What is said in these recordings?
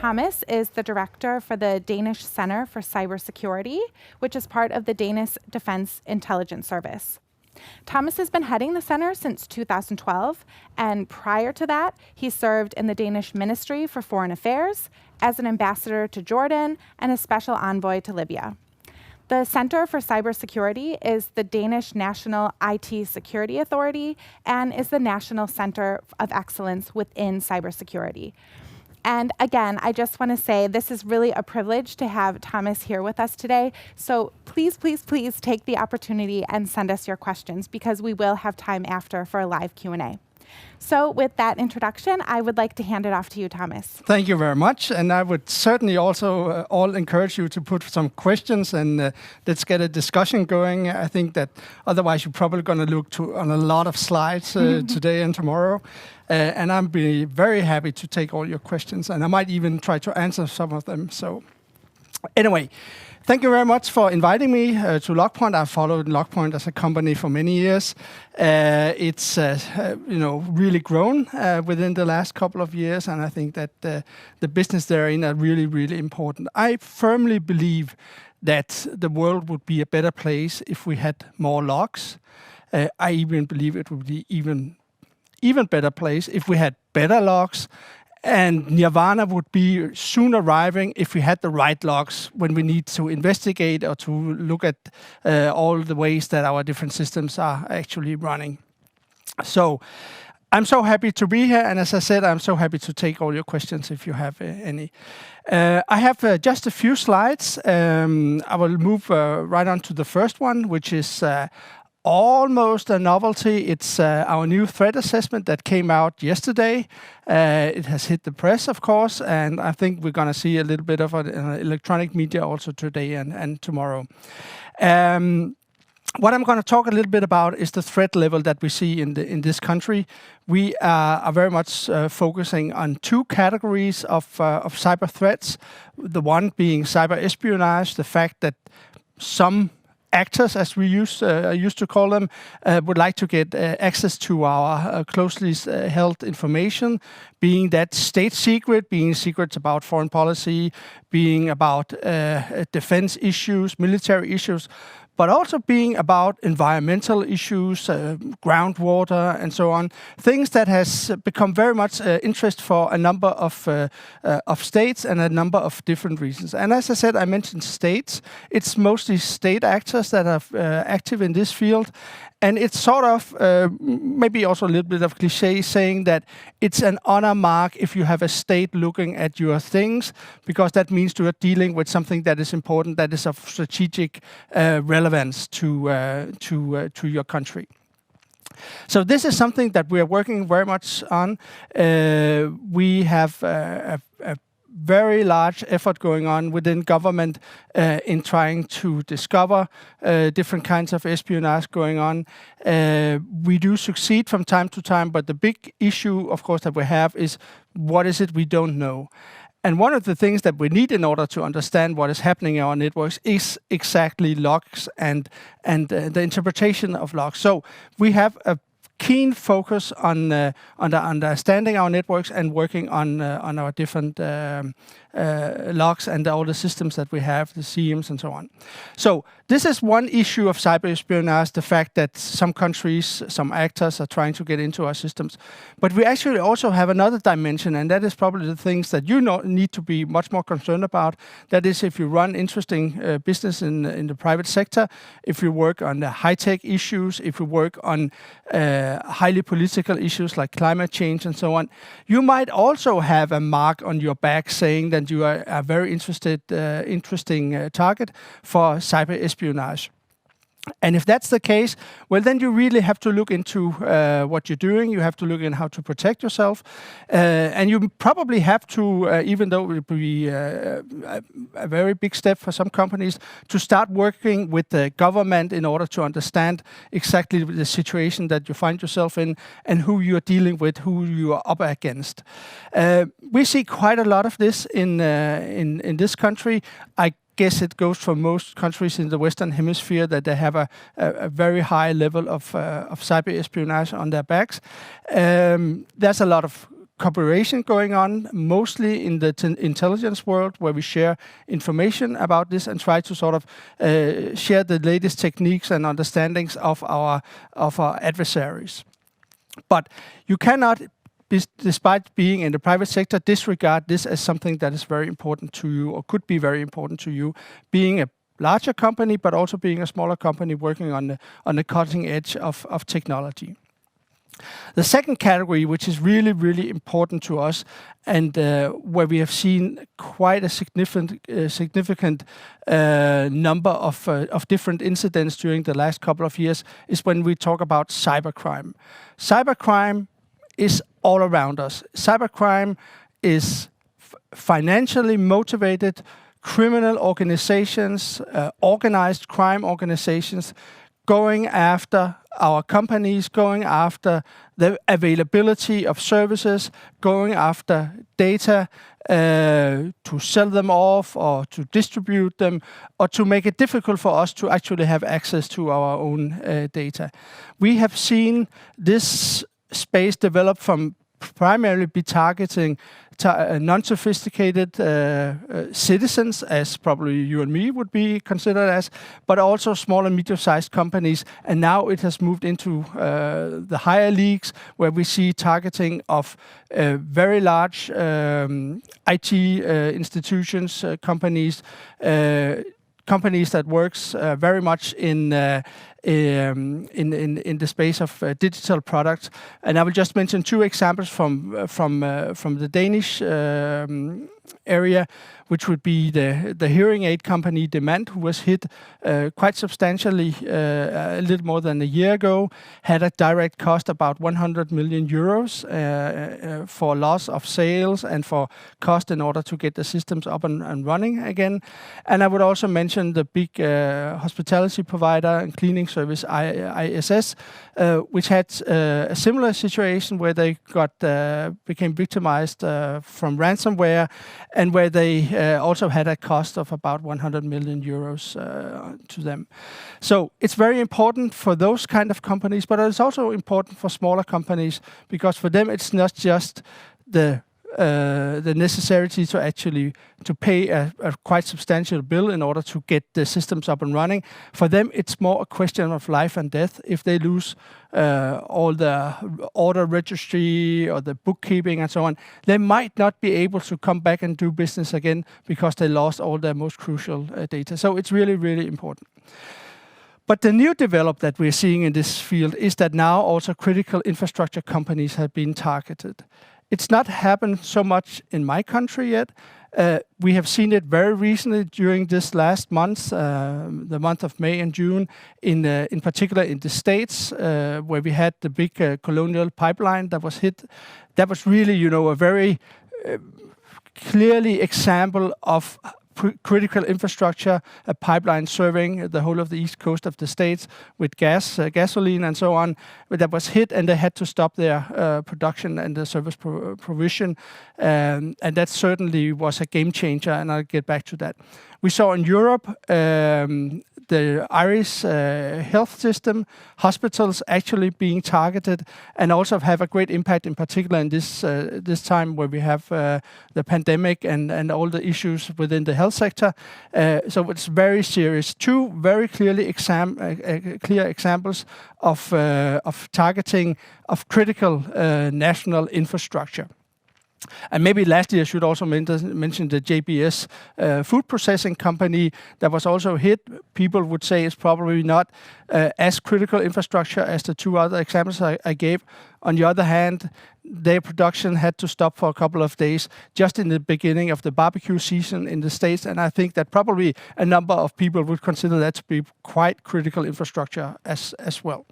Thomas is the director for the Danish Centre for Cybersecurity, which is part of the Danish Defence Intelligence Service. Thomas has been heading the center since 2012, and prior to that, he served in the Danish Ministry for Foreign Affairs as an ambassador to Jordan and a special envoy to Libya. The Center for Cybersecurity is the Danish National IT Security Authority and is the National Center of Excellence within cybersecurity. And again, I just want to say this is really a privilege to have Thomas here with us today. So please, please, please take the opportunity and send us your questions because we will have time after for a live Q&A. So with that introduction, I would like to hand it off to you, Thomas. Thank you very much. And I would certainly also all encourage you to put some questions and let's get a discussion going. I think that otherwise you're probably going to look on a lot of slides today and tomorrow. And I'll be very happy to take all your questions. And I might even try to answer some of them. So anyway, thank you very much for inviting me to LogPoint. I've followed LogPoint as a company for many years. It's really grown within the last couple of years, and I think that the business they're in are really, really important. I firmly believe that the world would be a better place if we had more logs. I even believe it would be even better place if we had better logs. And Nirvana would be soon arriving if we had the right logs when we need to investigate or to look at all the ways that our different systems are actually running. So I'm so happy to be here. And as I said, I'm so happy to take all your questions if you have any. I have just a few slides. I will move right on to the first one, which is almost a novelty. It's our new threat assessment that came out yesterday. It has hit the press, of course, and I think we're going to see a little bit of electronic media also today and tomorrow. What I'm going to talk a little bit about is the threat level that we see in this country. We are very much focusing on two categories of cyber threats. The one being cyber espionage, the fact that some actors, as we used to call them, would like to get access to our closely held information, being that state secret, being secrets about foreign policy, being about defense issues, military issues, but also being about environmental issues, groundwater, and so on. Things that has become very much interest for a number of states and a number of different reasons. And as I said, I mentioned states. It's mostly state actors that are active in this field. And it's sort of maybe also a little bit of cliche saying that it's an honor mark if you have a state looking at your things, because that means you are dealing with something that is important, that is of strategic relevance to your country. So this is something that we are working very much on. We have a very large effort going on within government in trying to discover different kinds of espionage going on. We do succeed from time to time, but the big issue, of course, that we have is what is it we don't know? And one of the things that we need in order to understand what is happening in our networks is exactly logs and the interpretation of logs. So we have a keen focus on understanding our networks and working on our different logs and all the systems that we have, the CMs and so on. So this is one issue of cyber espionage, the fact that some countries, some actors are trying to get into our systems. But we actually also have another dimension, and that is probably the things that you need to be much more concerned about. That is, if you run interesting business in the private sector, if you work on the high-tech issues, if you work on highly political issues like climate change and so on, you might also have a mark on your back saying that you are a very interesting target for cyber espionage. And if that's the case, well, then you really have to look into what you're doing. You have to look in how to protect yourself. And you probably have to, even though it will be a very big step for some companies, to start working with the government in order to understand exactly the situation that you find yourself in and who you are dealing with, who you are up against. We see quite a lot of this in this country. I guess it goes for most countries in the Western Hemisphere that they have a very high level of cyber espionage on their backs. There's a lot of cooperation going on, mostly in the intelligence world, where we share information about this and try to sort of share the latest techniques and understandings of our adversaries. But you cannot, despite being in the private sector, disregard this as something that is very important to you or could be very important to you, being a larger company, but also being a smaller company working on the cutting edge of technology. The second category, which is really, really important to us, and where we have seen quite a significant number of different incidents during the last couple of years, is when we talk about cybercrime. Cybercrime is all around us. Cybercrime is financially motivated criminal organizations, organized crime organizations, going after our companies, going after the availability of services, going after data to sell them off or to distribute them, or to make it difficult for us to actually have access to our own data. We have seen this space develop from primarily be targeting non-sophisticated citizens, as probably you and me would be considered as, but also small and medium-sized companies. And now it has moved into the higher leagues, where we see targeting of very large IT institutions, companies that works very much in the space of digital products. And I will just mention two examples from the Danish area, which would be the hearing aid company Demand, who was hit quite substantially a little more than a year ago, had a direct cost about 100 million euros for loss of sales and for cost in order to get the systems up and running again. And I would also mention the big hospitality provider and cleaning service ISS, which had a similar situation where they became victimized from ransomware, and where they also had a cost of about 100 million euros to them. So it's very important for those kind of companies, but it's also important for smaller companies, because for them it's not just the necessity to actually to pay a quite substantial bill in order to get the systems up and running. For them, it's more a question of life and death. If they lose all the order registry or the bookkeeping and so on, they might not be able to come back and do business again because they lost all their most crucial data. So it's really, really important. But the new development that we're seeing in this field is that now also critical infrastructure companies have been targeted. It's not happened so much in my country yet. We have seen it very recently during this last month, the month of May and June, in particular in the States, where we had the big Colonial Pipeline that was hit. That was really, a very clearly example of critical infrastructure, a pipeline serving the whole of the east coast of the States with gasoline and so on, that was hit, and they had to stop their production and the service provision. And that certainly was a game changer, and I'll get back to that. We saw in Europe the Irish health system, hospitals actually being targeted, and also have a great impact, in particular in this time where we have the pandemic and all the issues within the health sector. So it's very serious. Two very clearly clear examples of targeting of critical national infrastructure. And maybe lastly, I should also mention the JBS food processing company that was also hit. People would say it's probably not as critical infrastructure as the two other examples I gave. On the other hand, their production had to stop for a couple of days just in the beginning of the barbecue season in the States. And I think that probably a number of people would consider that to be quite critical infrastructure as well.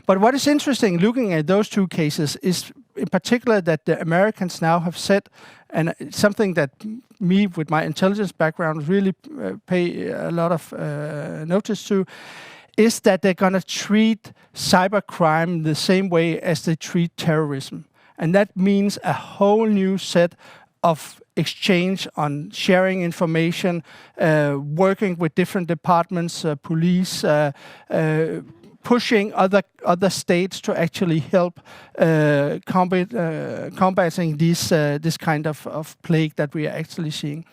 But what is interesting looking at those two cases is in particular that the Americans now have said, and it's something that me with my intelligence background really pay a lot of notice to, is that they're going to treat cybercrime the same way as they treat terrorism. And that means a whole new set of exchange on sharing information, working with different departments, police, pushing other states to actually help combating this kind of plague that we are actually seeing.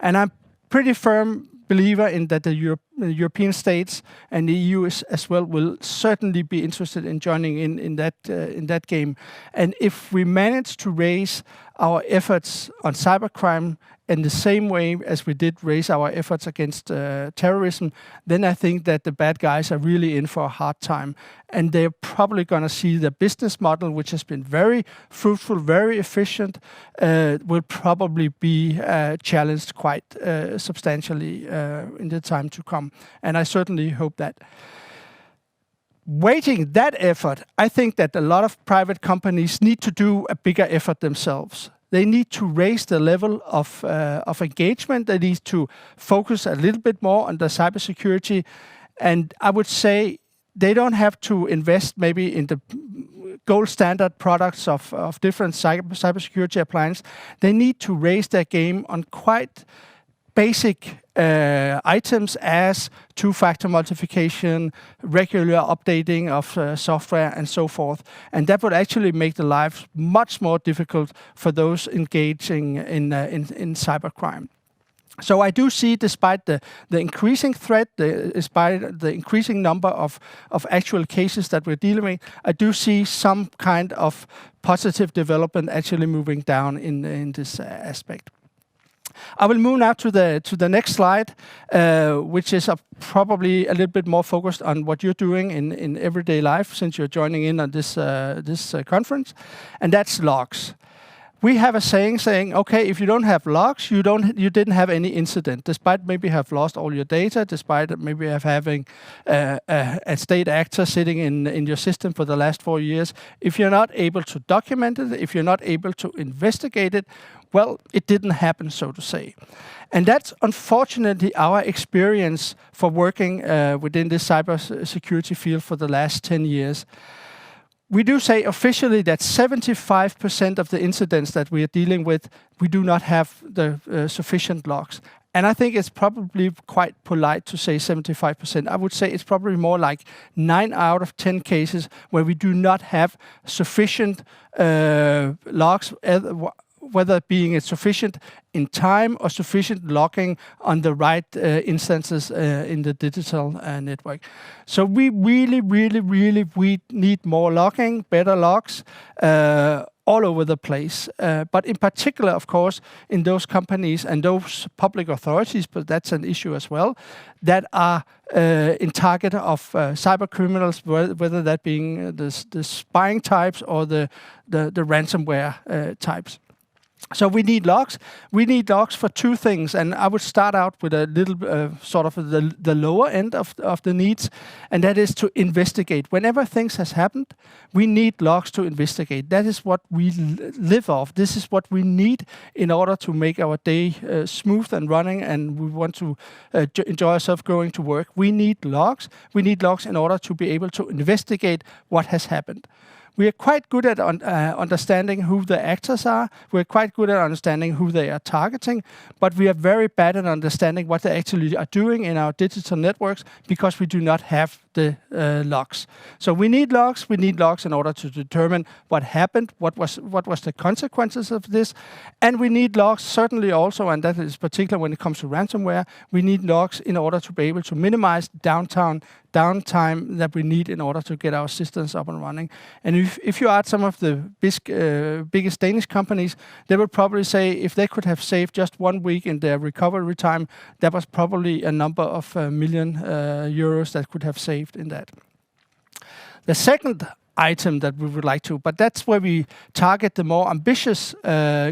And I'm pretty firm believer in that the European states and the EU as well will certainly be interested in joining in that game. And if we manage to raise our efforts on cybercrime in the same way as we did raise our efforts against terrorism, then I think that the bad guys are really in for a hard time. And they're probably going to see the business model, which has been very fruitful, very efficient, will probably be challenged quite substantially in the time to come. And I certainly hope that. Weighting that effort, I think that a lot of private companies need to do a bigger effort themselves. They need to raise the level of engagement. They need to focus a little bit more on the cybersecurity. And I would say they don't have to invest maybe in the gold standard products of different cybersecurity appliances. They need to raise their game on quite basic items as two-factor authentication, regular updating of software, and so forth. And that would actually make the life much more difficult for those engaging in cybercrime. So I do see, despite the increasing threat, despite the increasing number of actual cases that we're dealing with, I do see some kind of positive development actually moving down in this aspect. I will move now to the next slide, which is probably a little bit more focused on what you're doing in everyday life since you're joining in on this conference, and that's logs. We have a saying, okay, if you don't have logs, you didn't have any incident, despite maybe have lost all your data, despite maybe having a state actor sitting in your system for the last 4 years. If you're not able to document it, if you're not able to investigate it, well, it didn't happen, so to say. And that's unfortunately our experience for working within this cybersecurity field for the last 10 years. We do say officially that 75% of the incidents that we are dealing with, we do not have the sufficient logs. And I think it's probably quite polite to say 75%. I would say it's probably more like 9 out of 10 cases where we do not have sufficient logs, whether being sufficient in time or sufficient logging on the right instances in the digital network. So we really need more logging, better logs, all over the place. But in particular, of course, in those companies and those public authorities, but that's an issue as well, that are in target of cyber criminals, whether that being the spying types or the ransomware types. So we need logs. We need logs for two things, and I would start out with a little sort of the lower end of the needs, and that is to investigate. Whenever things has happened, we need logs to investigate. That is what we live off. This is what we need in order to make our day smooth and running, and we want to enjoy ourselves going to work. We need logs. We need logs in order to be able to investigate what has happened. We are quite good at understanding who the actors are. We're quite good at understanding who they are targeting, but we are very bad at understanding what they actually are doing in our digital networks because we do not have the logs. So we need logs. We need logs in order to determine what happened, what was the consequences of this, and we need logs certainly also, and that is particular when it comes to ransomware. We need logs in order to be able to minimize downtime that we need in order to get our systems up and running. And if you ask some of the biggest Danish companies, they would probably say if they could have saved just 1 week in their recovery time, that was probably a number of million euros that could have saved in that. The second item that we would like to, but that's where we target the more ambitious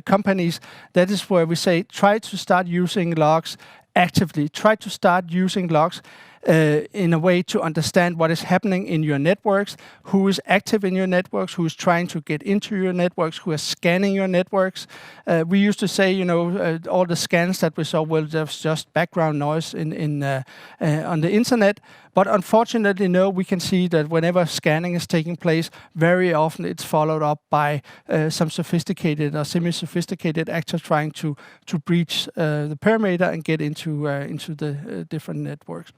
companies. That is where we say try to start using logs actively. Try to start using logs in a way to understand what is happening in your networks, who is active in your networks, who is trying to get into your networks, who is scanning your networks. We used to say, all the scans that we saw were just background noise on the internet. But unfortunately, no, we can see that whenever scanning is taking place, very often it's followed up by some sophisticated or semi-sophisticated actors trying to breach the perimeter and get into the different networks.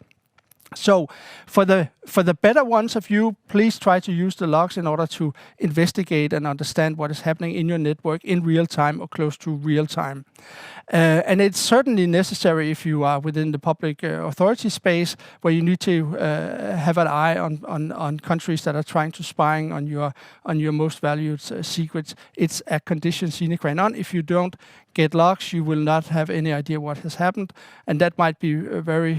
So for the better ones of you, please try to use the logs in order to investigate and understand what is happening in your network in real time or close to real time. And it's certainly necessary if you are within the public authority space, where you need to have an eye on countries that are trying to spying on your most valued secrets. It's a condition sine qua non. If you don't get logs, you will not have any idea what has happened, and that might be very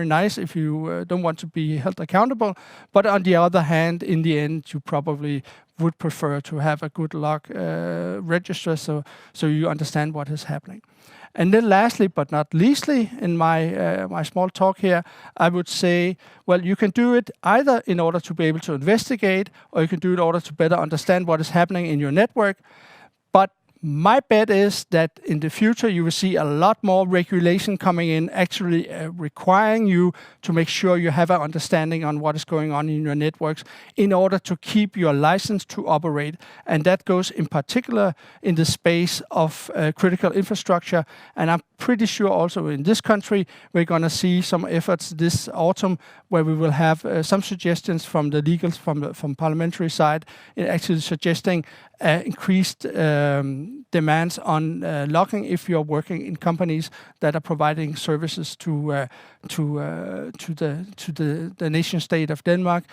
nice if you don't want to be held accountable. But on the other hand, in the end, you probably would prefer to have a good log register, so you understand what is happening. And then lastly, but not leastly, in my small talk here, I would say, well, you can do it either in order to be able to investigate, or you can do it in order to better understand what is happening in your network. But my bet is that in the future you will see a lot more regulation coming in, actually requiring you to make sure you have an understanding on what is going on in your networks in order to keep your license to operate. And that goes in particular in the space of critical infrastructure. And I'm pretty sure also in this country we're going to see some efforts this autumn where we will have some suggestions from the legals, from parliamentary side, actually suggesting increased demands on logging if you're working in companies that are providing services to the nation state of Denmark,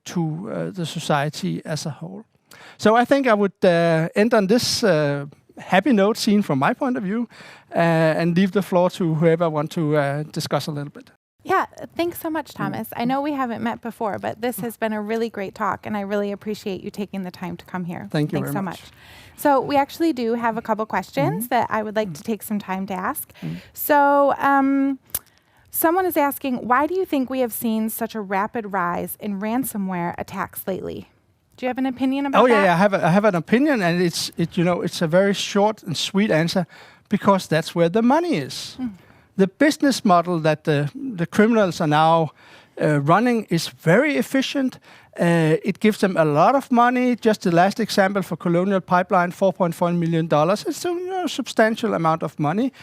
to the society as a whole. So I think I would end on this happy note seen from my point of view, and leave the floor to whoever want to discuss a little bit. Yeah, thanks so much, Thomas. I know we haven't met before, but this has been a really great talk, and I really appreciate you taking the time to come here. Thank you Thanks very so much. So we actually do have a couple questions that I would like to take some time to ask. So someone is asking, why do you think we have seen such a rapid rise in ransomware attacks lately? Do you have an opinion about that? Oh yeah, I have an opinion, and it's a very short and sweet answer, because that's where the money is. The business model that the criminals are now running is very efficient. It gives them a lot of money. Just the last example for Colonial Pipeline, $4.4 million. It's a substantial amount of money.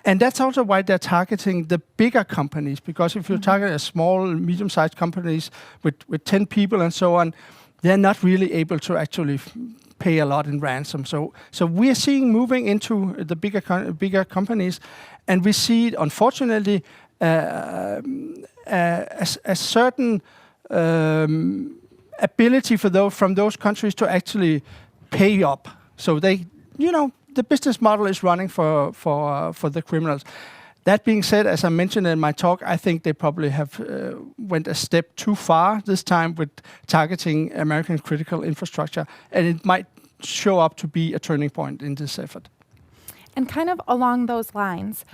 And that's also why they're targeting the bigger companies, because if you target a small, medium-sized companies with 10 people and so on, they're not really able to actually pay a lot in ransom. So we are seeing moving into the bigger companies, and we see, unfortunately, a certain ability from those countries to actually pay up. So they, the business model is running for the criminals. That being said, as I mentioned in my talk, I think they probably have went a step too far this time with targeting American critical infrastructure, and it might show up to be a turning point in this effort. And kind of along those lines,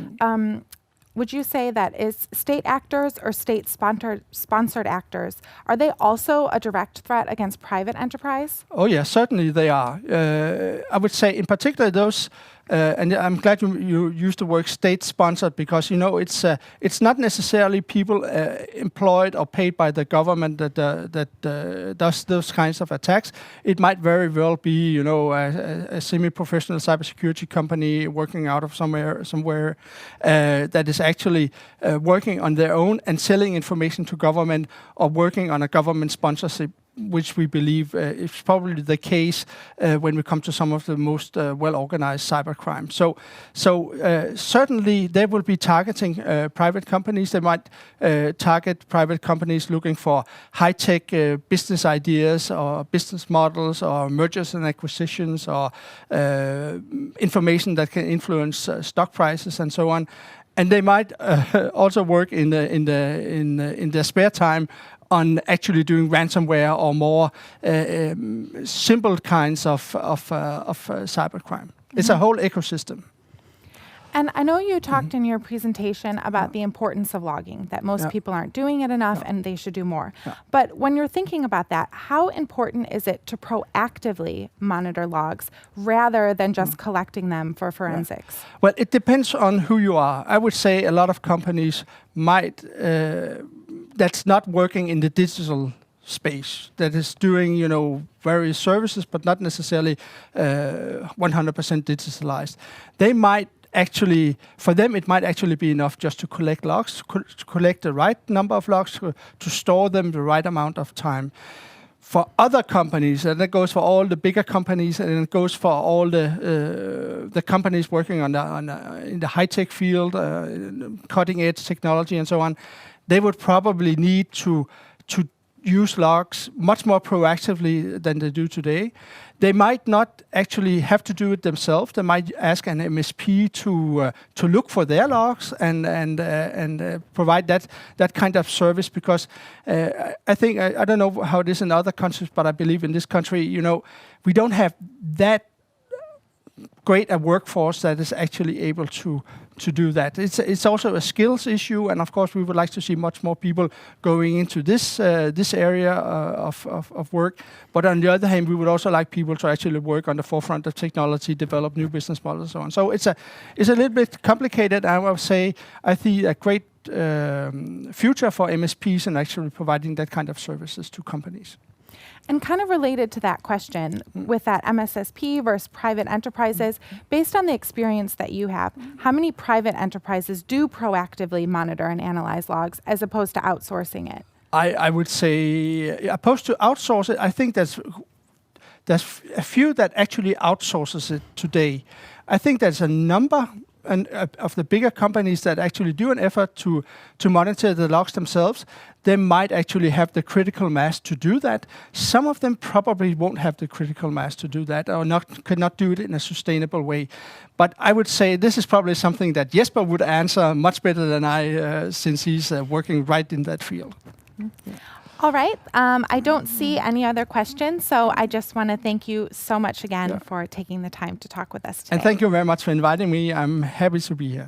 would you say that is state actors or state-sponsored actors, are they also a direct threat against private enterprise? Oh yeah, certainly they are. I would say in particular those, and I'm glad you used the word state-sponsored, because it's not necessarily people employed or paid by the government that does those kinds of attacks. It might very well be a semi-professional cybersecurity company working out of somewhere that is actually working on their own and selling information to government, or working on a government sponsorship, which we believe is probably the case when we come to some of the most well-organized cybercrime. So certainly they will be targeting private companies. They might target private companies looking for high-tech business ideas or business models or mergers and acquisitions or information that can influence stock prices and so on. And they might also work in their spare time on actually doing ransomware or more simple kinds of cybercrime. It's a whole ecosystem. And I know you talked in your presentation about the importance of logging, that most people aren't doing it enough and they should do more. But when you're thinking about that, how important is it to proactively monitor logs rather than just collecting them for forensics? Well, it depends on who you are. I would say a lot of companies might, that's not working in the digital space, that is doing, various services, but not necessarily 100% digitalized. They might actually, for them, it might actually be enough just to collect logs, to collect the right number of logs, to store them the right amount of time. For other companies, and that goes for all the bigger companies, and it goes for all the companies working in the high-tech field, cutting-edge technology and so on, they would probably need to use logs much more proactively than they do today. They might not actually have to do it themselves. They might ask an MSP to look for their logs and provide that kind of service, because I think I don't know how it is in other countries, but I believe in this country, we don't have that great a workforce that is actually able to do that. It's also a skills issue, and of course we would like to see much more people going into this area of work. But on the other hand, we would also like people to actually work on the forefront of technology, develop new business models, and so on. So it's a little bit complicated. I would say I see a great future for MSPs and actually providing that kind of services to companies. And kind of related to that question, with that MSSP versus private enterprises, based on the experience that you have, how many private enterprises do proactively monitor and analyze logs as opposed to outsourcing it? I would say, opposed to outsource it, I think there's a few that actually outsources it today. I think there's a number of the bigger companies that actually do an effort to monitor the logs themselves. They might actually have the critical mass to do that. Some of them probably won't have the critical mass to do that, or could not do it in a sustainable way. But I would say this is probably something that Jesper would answer much better than I, since he's working right in that field. Mm-hmm. All right. I don't see any other questions, so I just want to thank you so much again for taking the time to talk with us today. And thank you very much for inviting me. I'm happy to be here.